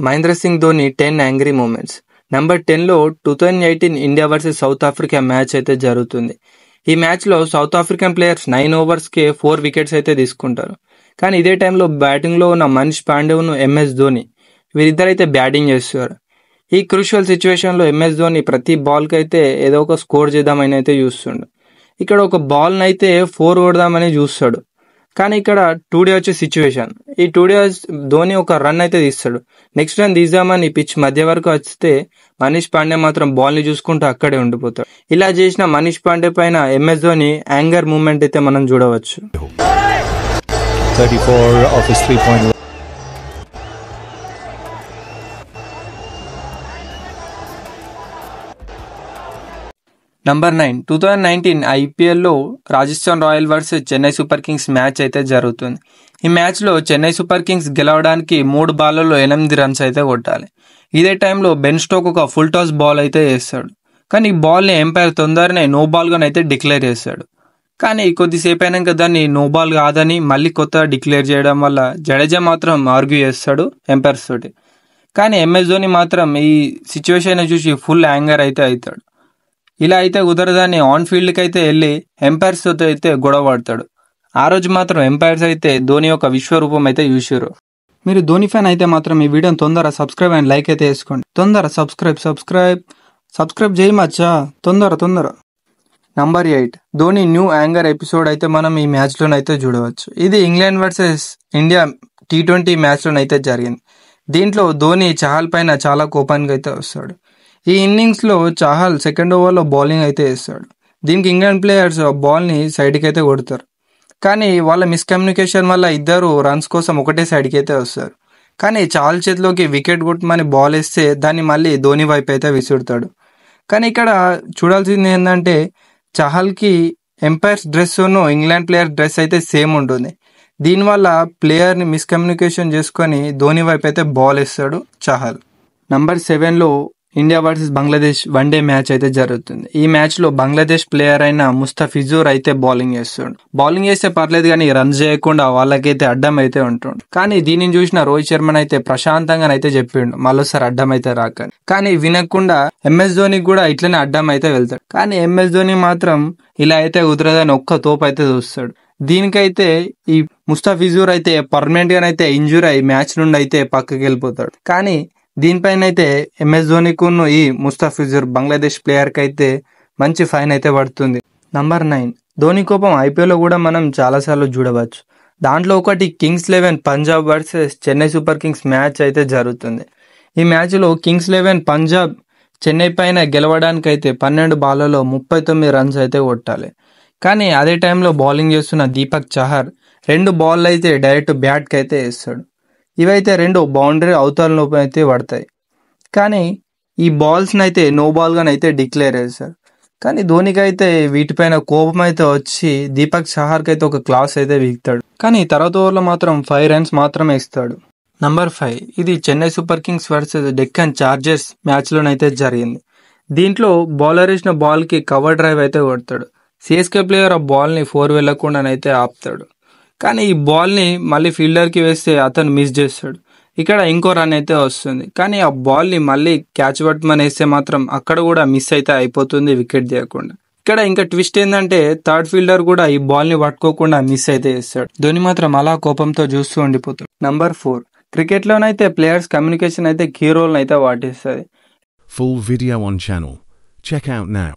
Mahindra Singh Dhoni 10 angry moments. Number 10లో 2018 India versus South Africa match అయితే జరుగుతుంది. ఈ మ్యాచ్లో సౌత్ ఆఫ్రికన్ ప్లేయర్స్ 9 ఓవర్స్కే 4 వికెట్స్ అయితే తీసుకుంటారు. కానీ ఇదే టైంలో బ్యాటింగ్లో ఉన్న మనీష్ పాండేను ఎంఎస్ ధోని వీరిద్దరైతే బ్యాటింగ్ చేస్తారు. ఈ క్రూషియల్ సిచ్యువేషన్లో ఎంఎస్ ధోని ప్రతి బాల్కి అయితే ఏదో ఒక స్కోర్ చేద్దామని అయితే చూస్తుండు. ఇక్కడ ఒక బాల్ని అయితే 4 కొడదామని చూస్తాడు. కానీ ఇక్కడ 2D వచ్చే సిచ్యువేషన్. ఈ 2D ధోని ఒక రన్ అయితే తీస్తాడు. నెక్స్ట్ రన్ తీద్దామని పిచ్ మధ్య వరకు వస్తే మనీష్ పాండే మాత్రం బాల్ని చూసుకుంటూ అక్కడే ఉండిపోతాడు. ఇలా చేసిన మనీష్ పాండే పైన ఎంఎస్ ధోని యాంగర్ మూమెంట్ అయితే మనం చూడవచ్చు. 34 of his 3-point. నంబర్ 9 2019 ఐపీఎల్లో Rajasthan royal versus Chennai Super Kings match అయితే జరుగుతుంది. ఈ మ్యాచ్లో చెన్నై సూపర్ కింగ్స్ గెలవడానికి 3 బాళ్లలో 8 రన్స్ అయితే కొట్టాలి. ఇదే టైంలో బెన్ స్టోక్ ఒక ఫుల్ టాస్ బాల్ అయితే వేస్తాడు. కానీ ఈ బాల్ని ఎంపైర్ తొందరనే నో బాల్గానైతే డిక్లేర్ చేస్తాడు. కానీ కొద్దిసేపు అయినాక దాన్ని నో బాల్ కాదని మళ్ళీ కొత్తగా డిక్లేర్ చేయడం వల్ల జడేజా మాత్రం ఆర్గ్యూ చేస్తాడు ఎంపైర్స్ తోటి. కానీ ఎంఎస్ ధోని మాత్రం ఈ సిచ్యువేషన్ చూసి ఫుల్ యాంగర్ అయితే అవుతాడు. ఇలా అయితే కుదరదని ఆన్ ఫీల్డ్కి అయితే వెళ్ళి ఎంపైర్స్ తో అయితే గొడవ పడతాడు. ఆ రోజు మాత్రం ఎంపైర్స్ అయితే ధోని యొక్క విశ్వరూపం అయితే చూసారు. మీరు ధోని ఫ్యాన్ అయితే మాత్రం ఈ వీడియోని తొందర సబ్స్క్రైబ్ అండ్ లైక్ అయితే వేసుకోండి. తొందర సబ్స్క్రైబ్ చేయి మచ్చా, తొందర. Number 8 Dhoni new anger episode అయితే మనం ఈ మ్యాచ్లోనైతే చూడవచ్చు. ఇది ఇంగ్లాండ్ వర్సెస్ ఇండియా T20 మ్యాచ్లోనైతే జరిగింది. దీంట్లో ధోని చహల్ పైన చాలా కోపానికి అయితే వస్తాడు. ఈ ఇన్నింగ్స్లో చహల్ సెకండ్ ఓవర్లో బౌలింగ్ అయితే వేస్తాడు. దీనికి ఇంగ్లాండ్ ప్లేయర్స్ బాల్ని సైడ్కి అయితే కొడతారు. కానీ వాళ్ళ మిస్కమ్యూనికేషన్ వల్ల ఇద్దరు రన్స్ కోసం ఒకటే సైడ్కి అయితే వస్తారు. కానీ చహల్ చేతిలోకి వికెట్ కొట్టమని బాల్ వేస్తే దాన్ని మళ్ళీ ధోని వైపు అయితే విసురుతాడు. కానీ ఇక్కడ చూడాల్సింది ఏంటంటే చహల్కి ఎంపైర్స్ డ్రెస్ను ఇంగ్లాండ్ ప్లేయర్ డ్రెస్ అయితే సేమ్ ఉంటుంది. దీనివల్ల ప్లేయర్ని మిస్కమ్యూనికేషన్ చేసుకొని ధోని వైపు అయితే బాల్ వేస్తాడు చహల్. నంబర్ 7లో India versus Bangladesh one day match అయితే జరుగుతుంది. ఈ మ్యాచ్లో బంగ్లాదేశ్ ప్లేయర్ అయిన ముస్తఫిజుర్ అయితే బౌలింగ్ చేస్తాడు. బౌలింగ్ చేస్తే పర్లేదు కానీ రన్స్ చేయకుండా వాళ్ళకైతే అడ్డం అయితే ఉంటుండు. కానీ దీనిని చూసిన రోహిత్ శర్మ అయితే ప్రశాంతంగానైతే చెప్పిండు మళ్ళీసారి అడ్డం అయితే రాకని. కానీ వినకుండా ఎంఎస్ ధోనికి కూడా ఇట్లనే అడ్డం అయితే వెళ్తాడు. కానీ ఎంఎస్ ధోని మాత్రం ఇలా అయితే కుదరదని ఒక్క తోపు అయితే చూస్తాడు. దీనికైతే ఈ ముస్తఫిజుర్ అయితే పర్మనెంట్ గానైతే ఇంజూర్ అయ్యి మ్యాచ్ నుండి అయితే పక్కకి వెళ్ళిపోతాడు. కానీ దీనిపైన అయితే ఎంఎస్ ధోనికును ఈ ముస్తఫిజుర్ బంగ్లాదేశ్ ప్లేయర్కి అయితే మంచి ఫైన్ అయితే పడుతుంది. నంబర్ 9 ధోని కోపం ఐపీఎల్లో కూడా మనం చాలాసార్లు చూడవచ్చు. దాంట్లో ఒకటి Kings 11 Punjab versus Chennai Super Kings match అయితే జరుగుతుంది. ఈ మ్యాచ్లో Kings 11 పంజాబ్ చెన్నై పైన గెలవడానికి అయితే 12 బాళ్లలో 39 రన్స్ అయితే కొట్టాలి. కానీ అదే టైంలో బౌలింగ్ చేస్తున్న దీపక్ చహర్ 2 బాల్ అయితే డైరెక్ట్ బ్యాట్కి అయితే వేస్తాడు. ఇవైతే 2 బౌండరీ అవతల లోపు అయితే పడతాయి. కానీ ఈ బాల్స్ని అయితే నో బాల్గానైతే డిక్లేర్ చేస్తారు. కానీ ధోనికి అయితే వీటిపైన కోపం అయితే వచ్చి దీపక్ చహర్కి అయితే ఒక క్లాస్ అయితే వీగుతాడు. కానీ తర్వాత ఓవర్లో మాత్రం 5 రన్స్ మాత్రమే ఇస్తాడు. నంబర్ 5 ఇది Chennai Super Kings versus Deccan Chargers మ్యాచ్లోనైతే జరిగింది. దీంట్లో బౌలర్ వేసిన బాల్కి కవర్ డ్రైవ్ అయితే కొడతాడు. సిఎస్కే ప్లేయర్ ఆ బాల్ని 4 వెళ్లకుండానైతే ఆపుతాడు. కానీ ఈ బాల్ని మళ్ళీ ఫీల్డర్కి వేస్తే అతను మిస్ చేస్తాడు. ఇక్కడ ఇంకో రన్ అయితే వస్తుంది. కానీ ఆ బాల్ని మళ్ళీ క్యాచ్ పట్టమని వేస్తే మాత్రం అక్కడ కూడా మిస్ అయితే అయిపోతుంది వికెట్ తీయకుండా. ఇక్కడ ఇంకా ట్విస్ట్ ఏంటంటే థర్డ్ ఫీల్డర్ కూడా ఈ బాల్ని పట్టుకోకుండా మిస్ అయితే వేస్తాడు. ధోని మాత్రం అలా కోపంతో చూస్తూ ఉండిపోతాడు. నంబర్ 4 క్రికెట్లోనైతే ప్లేయర్స్ కమ్యూనికేషన్ అయితే కీ రోల్ అయితే వాటిస్తుంది. Full video on channel. Check out now.